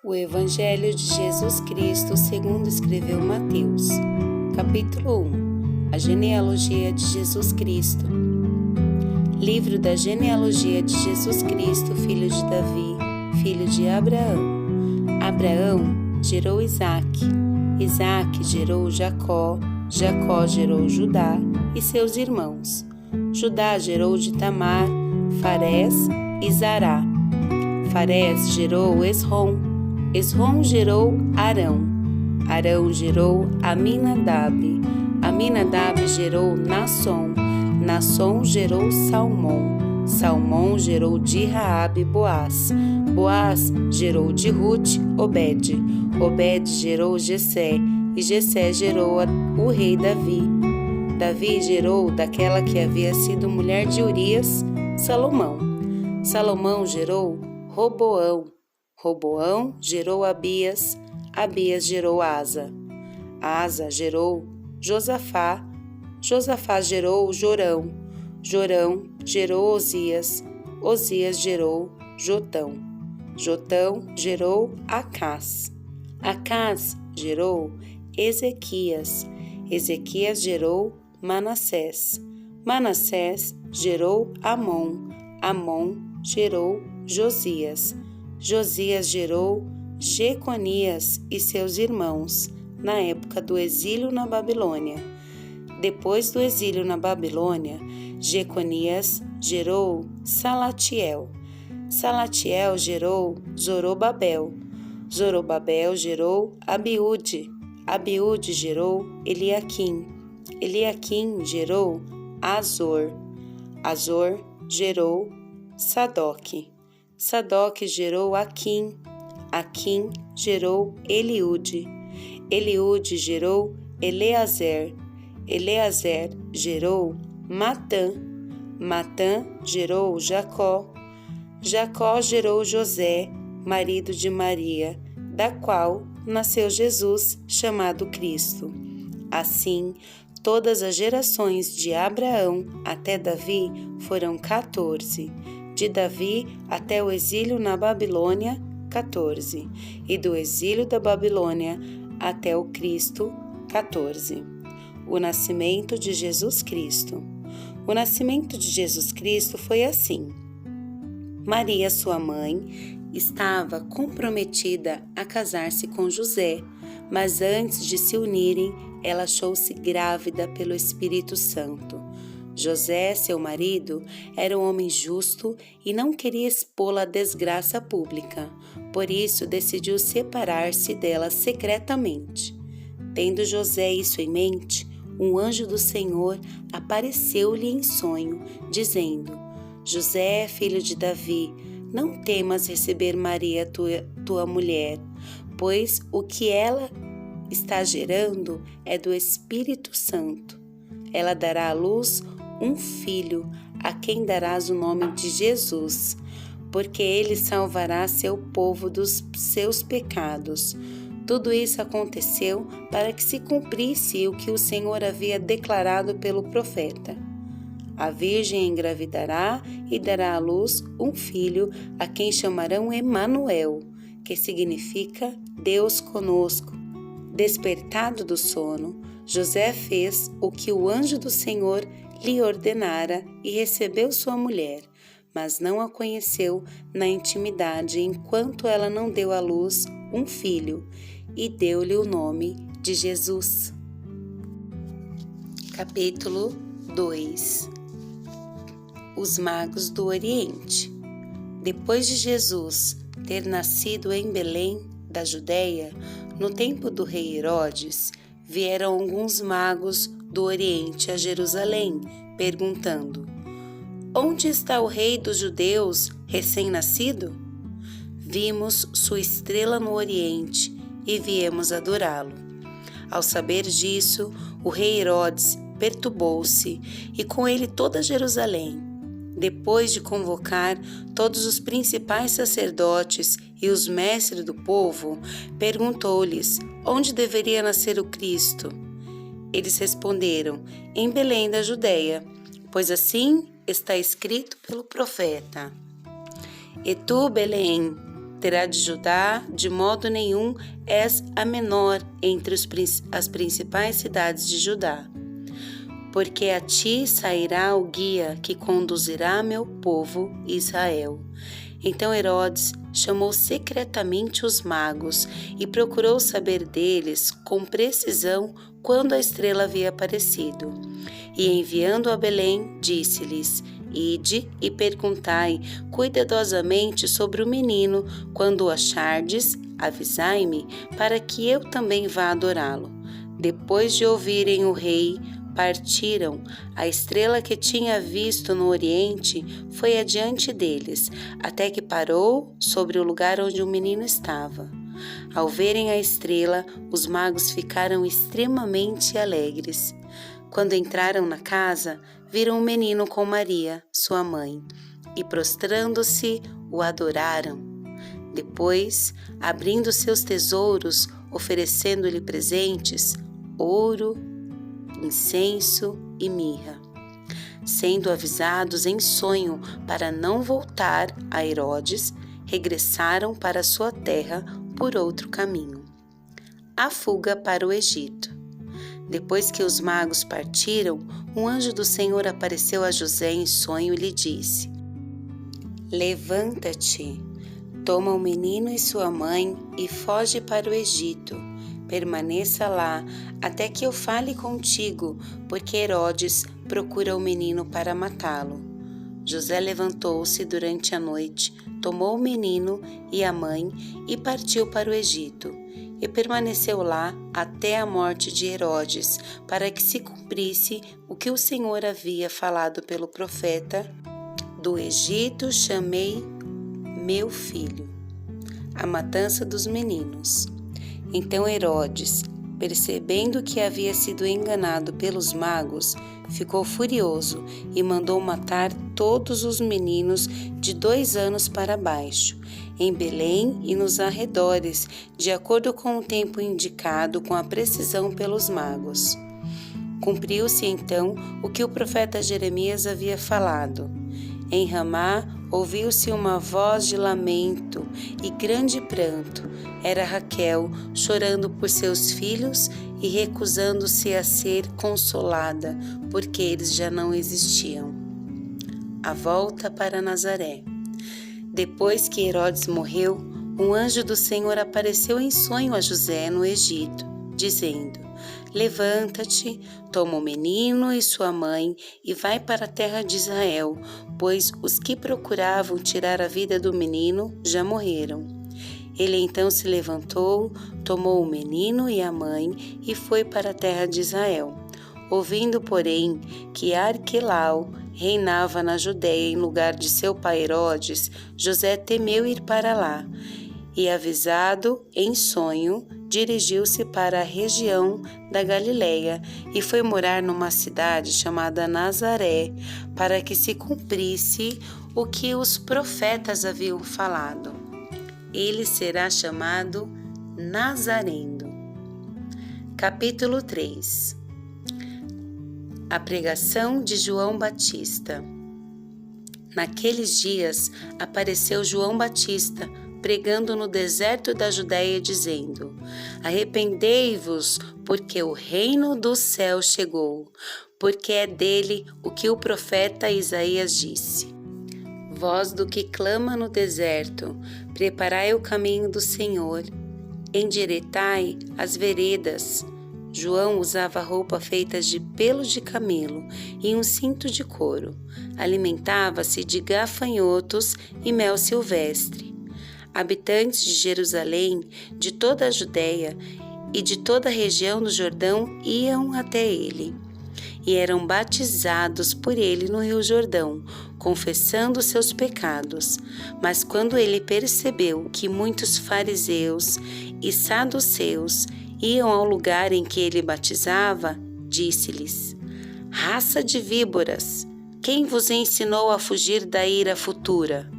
O Evangelho de Jesus Cristo segundo escreveu Mateus. Capítulo 1. A genealogia de Jesus Cristo. Livro da genealogia de Jesus Cristo, filho de Davi, filho de Abraão. Abraão gerou Isaque. Isaque gerou Jacó. Jacó gerou Judá e seus irmãos. Judá gerou de Tamar, Farés e Zará. Farés gerou Esrom. Esrom gerou Arão. Arão gerou Aminadab. Aminadab gerou Nasson. Nasson gerou Salmão. Salmão gerou de Raabe Boaz. Boaz gerou de Rute Obed. Obed gerou Jessé. E Jessé gerou o rei Davi. Davi gerou daquela que havia sido mulher de Urias, Salomão. Salomão gerou Roboão. Roboão gerou Abias. Abias gerou Asa. Asa gerou Josafá. Josafá gerou Jorão. Jorão gerou Osias. Osias gerou Jotão. Jotão gerou Acás. Acás gerou Ezequias. Ezequias gerou Manassés. Manassés gerou Amon. Amon gerou Josias. Josias gerou Jeconias e seus irmãos, na época do exílio na Babilônia. Depois do exílio na Babilônia, Jeconias gerou Salatiel. Salatiel gerou Zorobabel. Zorobabel gerou Abiúde. Abiúde gerou Eliaquim. Eliaquim gerou Azor. Azor gerou Sadoque. Sadoque gerou Aquim. Aquim gerou Eliúde. Eliúde gerou Eleazer. Eleazer gerou Matã. Matã gerou Jacó. Jacó gerou José, marido de Maria, da qual nasceu Jesus, chamado Cristo. Assim, todas as gerações de Abraão até Davi foram 14. De Davi até o exílio na Babilônia, 14. E do exílio da Babilônia até o Cristo, 14. O nascimento de Jesus Cristo. O nascimento de Jesus Cristo foi assim. Maria, sua mãe, estava comprometida a casar-se com José, mas antes de se unirem, ela achou-se grávida pelo Espírito Santo. José, seu marido, era um homem justo e não queria expô-la à desgraça pública, por isso decidiu separar-se dela secretamente. Tendo José isso em mente, um anjo do Senhor apareceu-lhe em sonho, dizendo: José, filho de Davi, não temas receber Maria, tua mulher, pois o que ela está gerando é do Espírito Santo. Ela dará à luz um filho, a quem darás o nome de Jesus, porque ele salvará seu povo dos seus pecados. Tudo isso aconteceu para que se cumprisse o que o Senhor havia declarado pelo profeta. A virgem engravidará e dará à luz um filho, a quem chamarão Emanuel, que significa Deus conosco. Despertado do sono, José fez o que o anjo do Senhor lhe ordenara e recebeu sua mulher, mas não a conheceu na intimidade enquanto ela não deu à luz um filho, e deu-lhe o nome de Jesus. Capítulo 2. Os magos do Oriente. Depois de Jesus ter nascido em Belém, da Judéia, no tempo do rei Herodes, vieram alguns magos do Oriente a Jerusalém, perguntando: Onde está o rei dos judeus recém-nascido? Vimos sua estrela no Oriente e viemos adorá-lo. Ao saber disso, o rei Herodes perturbou-se e com ele toda Jerusalém. Depois de convocar todos os principais sacerdotes e os mestres do povo, perguntou-lhes onde deveria nascer o Cristo. Eles responderam: em Belém da Judéia, pois assim está escrito pelo profeta: E tu, Belém, terá de Judá, de modo nenhum és a menor entre as principais cidades de Judá. Porque a ti sairá o guia que conduzirá meu povo Israel. Então Herodes chamou secretamente os magos e procurou saber deles com precisão quando a estrela havia aparecido. E enviando a Belém, disse-lhes: Ide e perguntai cuidadosamente sobre o menino. Quando o achardes, avisai-me, para que eu também vá adorá-lo. Depois de ouvirem o rei, partiram. A estrela que tinha visto no oriente foi adiante deles, até que parou sobre o lugar onde o menino estava. Ao verem a estrela, os magos ficaram extremamente alegres. Quando entraram na casa, viram o menino com Maria, sua mãe, e prostrando-se, o adoraram. Depois, abrindo seus tesouros, oferecendo-lhe presentes, ouro, incenso e mirra. Sendo avisados em sonho para não voltar a Herodes, regressaram para sua terra por outro caminho. A fuga para o Egito. Depois que os magos partiram, um anjo do Senhor apareceu a José em sonho e lhe disse: Levanta-te, toma o menino e sua mãe e foge para o Egito. Permaneça lá até que eu fale contigo, porque Herodes procura o menino para matá-lo. José levantou-se durante a noite, tomou o menino e a mãe e partiu para o Egito. E permaneceu lá até a morte de Herodes, para que se cumprisse o que o Senhor havia falado pelo profeta: Do Egito chamei meu filho. A matança dos meninos. Então Herodes, percebendo que havia sido enganado pelos magos, ficou furioso e mandou matar todos os meninos de 2 anos para baixo, em Belém e nos arredores, de acordo com o tempo indicado com a precisão pelos magos. Cumpriu-se então o que o profeta Jeremias havia falado. Em Ramá ouviu-se uma voz de lamento e grande pranto. Era Raquel chorando por seus filhos e recusando-se a ser consolada, porque eles já não existiam. A volta para Nazaré. Depois que Herodes morreu, um anjo do Senhor apareceu em sonho a José no Egito, dizendo: Levanta-te, toma o menino e sua mãe e vai para a terra de Israel, pois os que procuravam tirar a vida do menino já morreram. Ele então se levantou, tomou o menino e a mãe e foi para a terra de Israel. Ouvindo, porém, que Arquelau reinava na Judéia em lugar de seu pai Herodes, José temeu ir para lá. E, avisado em sonho, dirigiu-se para a região da Galileia e foi morar numa cidade chamada Nazaré, para que se cumprisse o que os profetas haviam falado: ele será chamado Nazareno. Capítulo 3. A pregação de João Batista. Naqueles dias apareceu João Batista pregando no deserto da Judéia, dizendo: Arrependei-vos, porque o reino do céu chegou, porque é dele o que o profeta Isaías disse. Voz do que clama no deserto, preparai o caminho do Senhor, endireitai as veredas. João usava roupa feita de pelo de camelo e um cinto de couro. Alimentava-se de gafanhotos e mel silvestre. Habitantes de Jerusalém, de toda a Judéia e de toda a região do Jordão iam até ele, e eram batizados por ele no Rio Jordão, confessando seus pecados. Mas quando ele percebeu que muitos fariseus e saduceus iam ao lugar em que ele batizava, disse-lhes: Raça de víboras, quem vos ensinou a fugir da ira futura?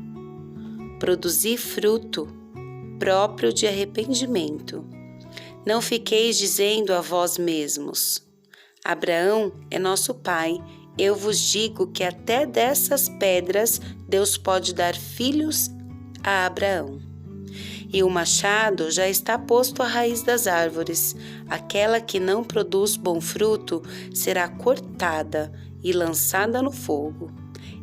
Produzi fruto próprio de arrependimento. Não fiqueis dizendo a vós mesmos: Abraão é nosso pai. Eu vos digo que até dessas pedras Deus pode dar filhos a Abraão. e o machado já está posto à raiz das árvores. Aquela que não produz bom fruto será cortada e lançada no fogo.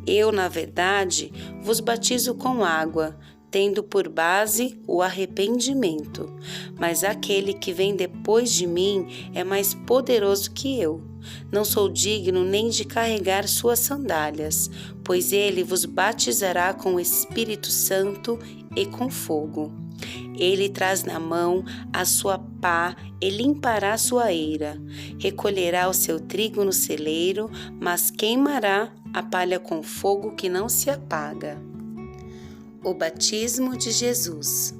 Eu, na verdade, vos batizo com água, tendo por base o arrependimento. Mas aquele que vem depois de mim é mais poderoso que eu. Não sou digno nem de carregar suas sandálias, pois ele vos batizará com o Espírito Santo e com fogo. Ele traz na mão a sua pá e limpará sua eira. Recolherá o seu trigo no celeiro, mas queimará a palha com fogo que não se apaga. O batismo de Jesus.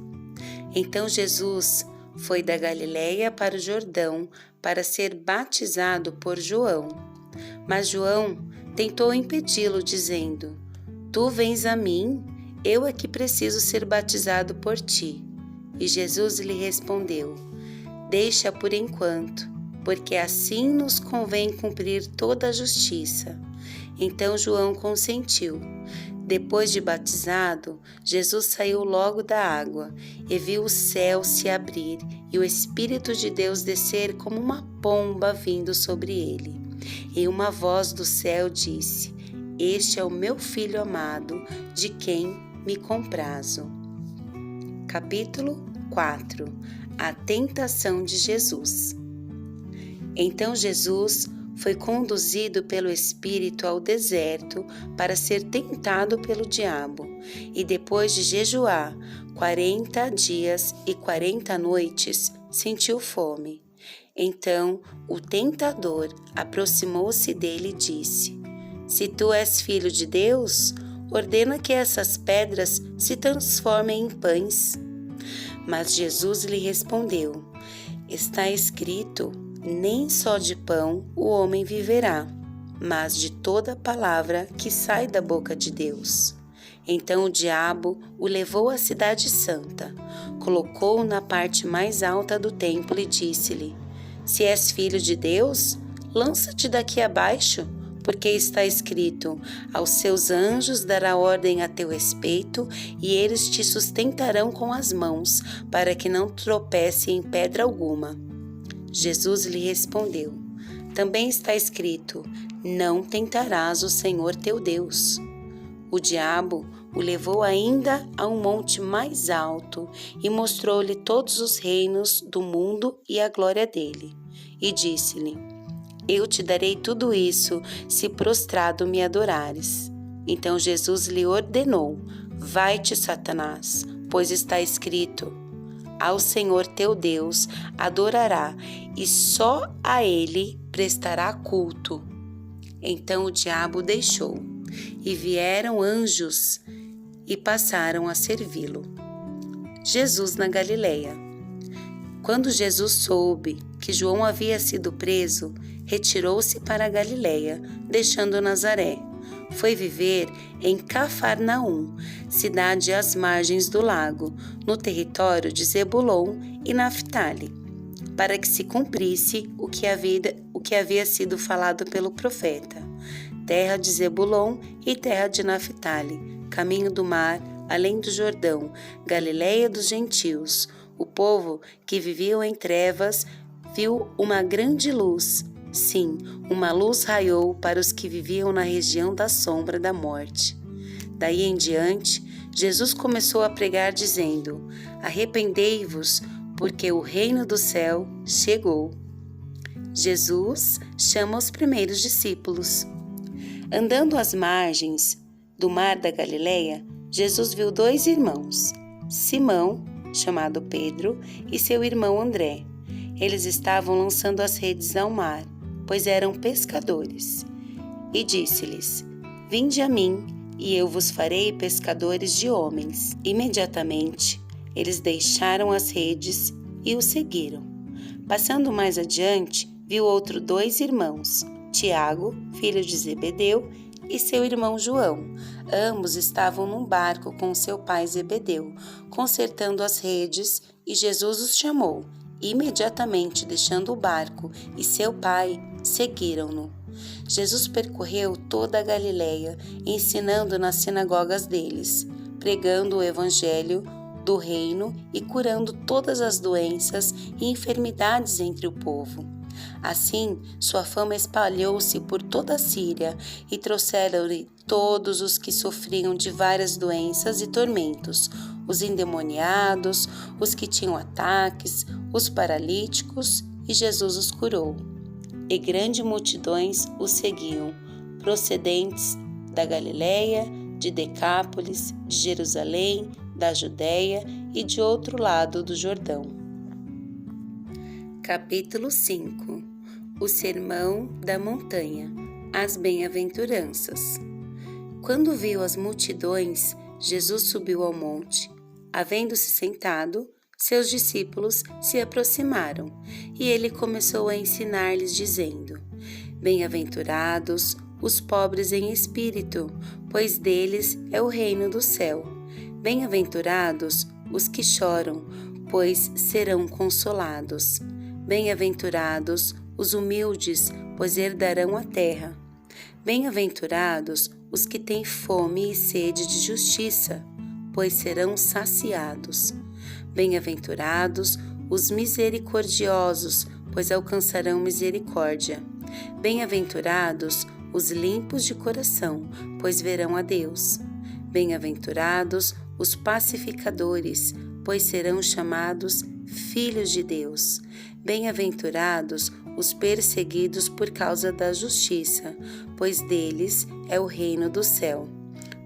Então Jesus foi da Galileia para o Jordão para ser batizado por João. Mas João tentou impedi-lo, dizendo: Tu vens a mim, eu é que preciso ser batizado por ti. E Jesus lhe respondeu: Deixa por enquanto, porque assim nos convém cumprir toda a justiça. Então João consentiu. Depois de batizado, Jesus saiu logo da água e viu o céu se abrir e o Espírito de Deus descer como uma pomba vindo sobre ele. E uma voz do céu disse: Este é o meu Filho amado, de quem me comprazo. Capítulo 4. A tentação de Jesus. Então Jesus foi conduzido pelo Espírito ao deserto para ser tentado pelo diabo, e depois de jejuar 40 dias e 40 noites, sentiu fome. Então o tentador aproximou-se dele e disse: Se tu és filho de Deus, ordena que essas pedras se transformem em pães. Mas Jesus lhe respondeu: Está escrito: Nem só de pão o homem viverá, mas de toda palavra que sai da boca de Deus. Então o diabo o levou à cidade santa, colocou-o na parte mais alta do templo e disse-lhe: Se és filho de Deus, lança-te daqui abaixo, porque está escrito: Aos seus anjos dará ordem a teu respeito, e eles te sustentarão com as mãos, para que não tropece em pedra alguma. Jesus lhe respondeu: Também está escrito: Não tentarás o Senhor teu Deus. O diabo o levou ainda a um monte mais alto e mostrou-lhe todos os reinos do mundo e a glória dele. E disse-lhe: Eu te darei tudo isso se prostrado me adorares. Então Jesus lhe ordenou: Vai-te, Satanás, pois está escrito: Ao Senhor teu Deus adorará, e só a ele prestará culto. Então o diabo o deixou, e vieram anjos e passaram a servi-lo. Jesus na Galileia. Quando Jesus soube que João havia sido preso, retirou-se para a Galileia, deixando Nazaré. Foi viver em Cafarnaum, cidade às margens do lago, no território de Zebulon e Naftali, para que se cumprisse o que havia sido falado pelo profeta: terra de Zebulon e terra de Naftali, caminho do mar, além do Jordão, Galileia dos gentios. O povo que vivia em trevas viu uma grande luz. Sim, uma luz raiou para os que viviam na região da sombra da morte. Daí em diante, Jesus começou a pregar dizendo: Arrependei-vos, porque o reino do céu chegou. Jesus chama os primeiros discípulos. Andando às margens do mar da Galileia, Jesus viu 2 irmãos, Simão, chamado Pedro, e seu irmão André. Eles estavam lançando as redes ao mar, pois eram pescadores. E disse-lhes: Vinde a mim, e eu vos farei pescadores de homens. Imediatamente, eles deixaram as redes e o seguiram. Passando mais adiante, viu outros 2 irmãos, Tiago, filho de Zebedeu, e seu irmão João. Ambos estavam num barco com seu pai Zebedeu, consertando as redes, e Jesus os chamou. Imediatamente, deixando o barco e seu pai, seguiram-no. Jesus percorreu toda a Galileia, ensinando nas sinagogas deles, pregando o evangelho do reino e curando todas as doenças e enfermidades entre o povo. Assim, sua fama espalhou-se por toda a Síria e trouxeram-lhe todos os que sofriam de várias doenças e tormentos, os endemoniados, os que tinham ataques, os paralíticos, e Jesus os curou. E grandes multidões os seguiam, procedentes da Galiléia, de Decápolis, de Jerusalém, da Judéia e de outro lado do Jordão. Capítulo 5. O Sermão da Montanha, as Bem-aventuranças. Quando viu as multidões, Jesus subiu ao monte. Havendo-se sentado, seus discípulos se aproximaram, e ele começou a ensinar-lhes, dizendo: Bem-aventurados os pobres em espírito, pois deles é o reino do céu. Bem-aventurados os que choram, pois serão consolados. Bem-aventurados os humildes, pois herdarão a terra. Bem-aventurados os que têm fome e sede de justiça, pois serão saciados. Bem-aventurados os misericordiosos, pois alcançarão misericórdia. Bem-aventurados os limpos de coração, pois verão a Deus. Bem-aventurados os pacificadores, pois serão chamados filhos de Deus. Bem-aventurados os perseguidos por causa da justiça, pois deles é o reino do céu.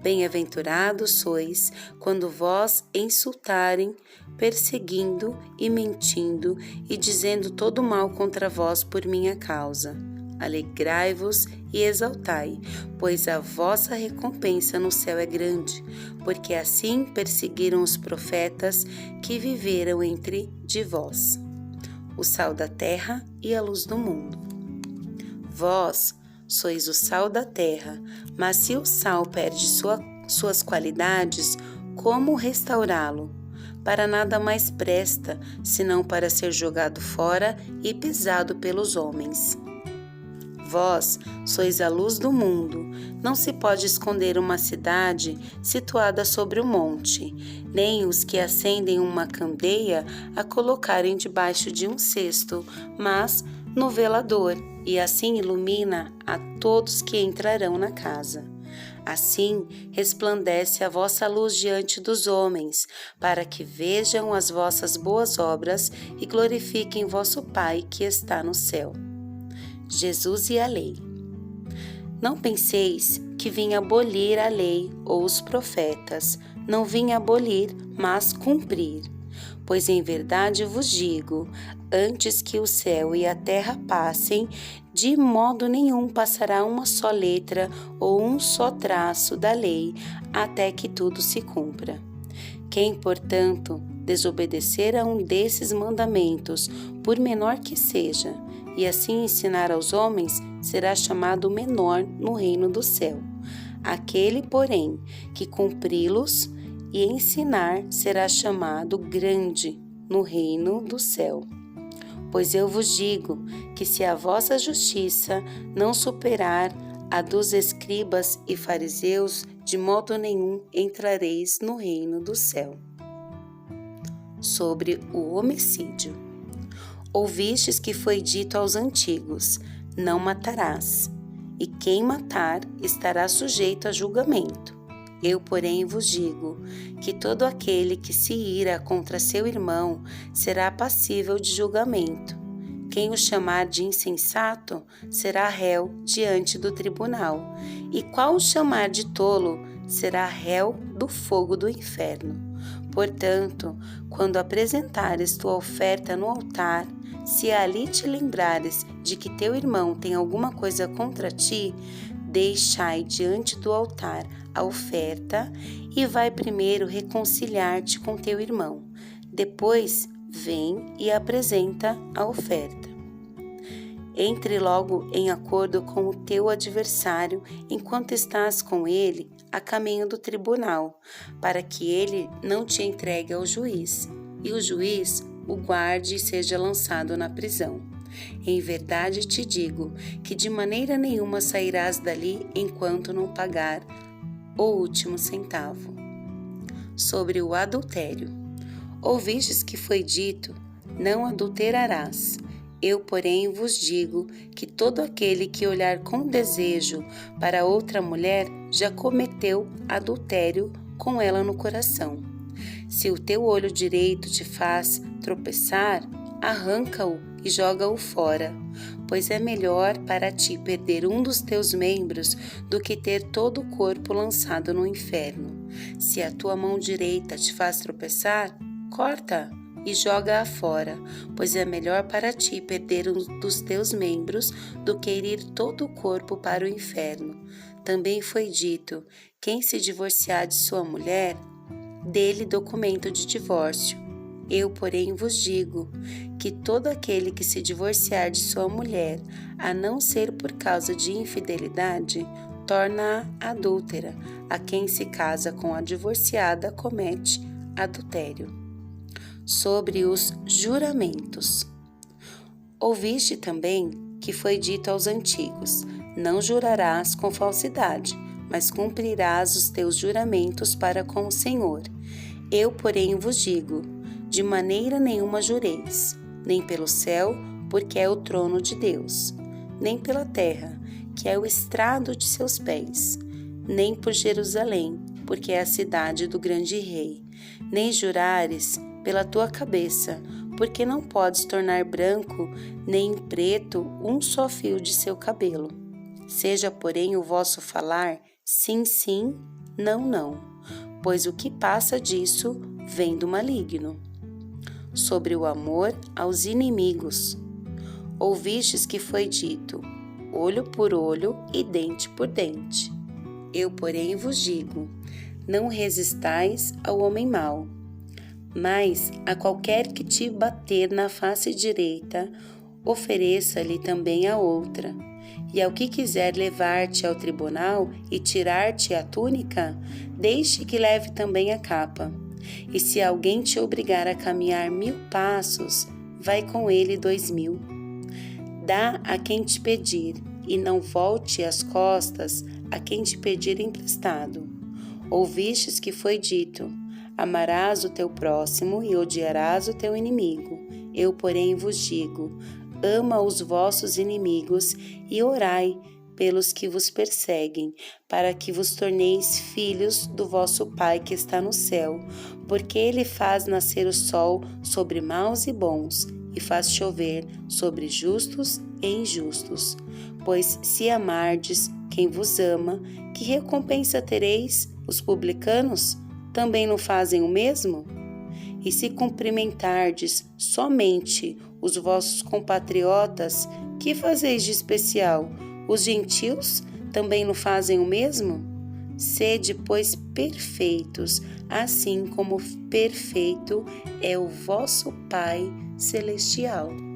Bem-aventurados sois quando vós insultarem, perseguindo e mentindo e dizendo todo mal contra vós por minha causa. Alegrai-vos e exaltai, pois a vossa recompensa no céu é grande, porque assim perseguiram os profetas que viveram entre de vós. O sal da terra e a luz do mundo. Vós sois o sal da terra, mas se o sal perde suas qualidades, como restaurá-lo? Para nada mais presta, senão para ser jogado fora e pisado pelos homens. Vós sois a luz do mundo. Não se pode esconder uma cidade situada sobre o monte, nem os que acendem uma candeia a colocarem debaixo de um cesto, mas no velador, e assim ilumina a todos que entrarão na casa. Assim resplandece a vossa luz diante dos homens, para que vejam as vossas boas obras e glorifiquem vosso Pai que está no céu. Jesus e a lei. Não penseis que vim abolir a lei ou os profetas. Não vim abolir, mas cumprir. Pois em verdade vos digo, antes que o céu e a terra passem, de modo nenhum passará uma só letra ou um só traço da lei, até que tudo se cumpra. Quem, portanto, desobedecer a um desses mandamentos, por menor que seja, e assim ensinar aos homens, será chamado menor no reino do céu. Aquele, porém, que cumpri-los e ensinar, será chamado grande no reino do céu. Pois eu vos digo que se a vossa justiça não superar a dos escribas e fariseus, de modo nenhum entrareis no reino do céu. Sobre o homicídio. Ouvistes que foi dito aos antigos: não matarás, e quem matar estará sujeito a julgamento. Eu, porém, vos digo que todo aquele que se ira contra seu irmão será passível de julgamento. Quem o chamar de insensato será réu diante do tribunal, e qual o chamar de tolo será réu do fogo do inferno. Portanto, quando apresentares tua oferta no altar, se ali te lembrares de que teu irmão tem alguma coisa contra ti, deixai diante do altar a oferta e vai primeiro reconciliar-te com teu irmão. Depois, vem e apresenta a oferta. Entre logo em acordo com o teu adversário enquanto estás com ele a caminho do tribunal, para que ele não te entregue ao juiz, e o juiz o guarde e seja lançado na prisão. Em verdade te digo que de maneira nenhuma sairás dali enquanto não pagar o último centavo. Sobre o adultério. Ouvistes que foi dito: não adulterarás. Eu, porém, vos digo que todo aquele que olhar com desejo para outra mulher já cometeu adultério com ela no coração. Se o teu olho direito te faz tropeçar, arranca-o e joga-o fora, pois é melhor para ti perder um dos teus membros do que ter todo o corpo lançado no inferno. Se a tua mão direita te faz tropeçar, corta e joga-a fora, pois é melhor para ti perder um dos teus membros do que ir todo o corpo para o inferno. Também foi dito: quem se divorciar de sua mulher, dê-lhe documento de divórcio. Eu, porém, vos digo que todo aquele que se divorciar de sua mulher, a não ser por causa de infidelidade, torna-a adúltera. A quem se casa com a divorciada comete adultério. Sobre os juramentos. Ouviste também que foi dito aos antigos: não jurarás com falsidade, mas cumprirás os teus juramentos para com o Senhor. Eu, porém, vos digo: de maneira nenhuma jureis, nem pelo céu, porque é o trono de Deus, nem pela terra, que é o estrado de seus pés, nem por Jerusalém, porque é a cidade do grande rei, nem jurares pela tua cabeça, porque não podes tornar branco nem preto um só fio de seu cabelo. Seja, porém, o vosso falar sim, sim, não, não, pois o que passa disso vem do maligno. Sobre o amor aos inimigos. Ouvistes que foi dito: olho por olho e dente por dente. Eu, porém, vos digo: não resistais ao homem mau, mas a qualquer que te bater na face direita, ofereça-lhe também a outra. E ao que quiser levar-te ao tribunal e tirar-te a túnica, deixe que leve também a capa. E se alguém te obrigar a caminhar 1000 passos, vai com ele 2000. Dá a quem te pedir, e não volte as costas a quem te pedir emprestado. Ouvistes que foi dito: amarás o teu próximo e odiarás o teu inimigo. Eu, porém, vos digo: ama os vossos inimigos e orai pelos que vos perseguem, para que vos torneis filhos do vosso Pai que está no céu, porque Ele faz nascer o sol sobre maus e bons, e faz chover sobre justos e injustos. Pois se amardes quem vos ama, que recompensa tereis? Os publicanos também não fazem o mesmo? E se cumprimentardes somente os vossos compatriotas, que fazeis de especial? Os gentios também não fazem o mesmo? Sede, pois, perfeitos, assim como perfeito é o vosso Pai Celestial.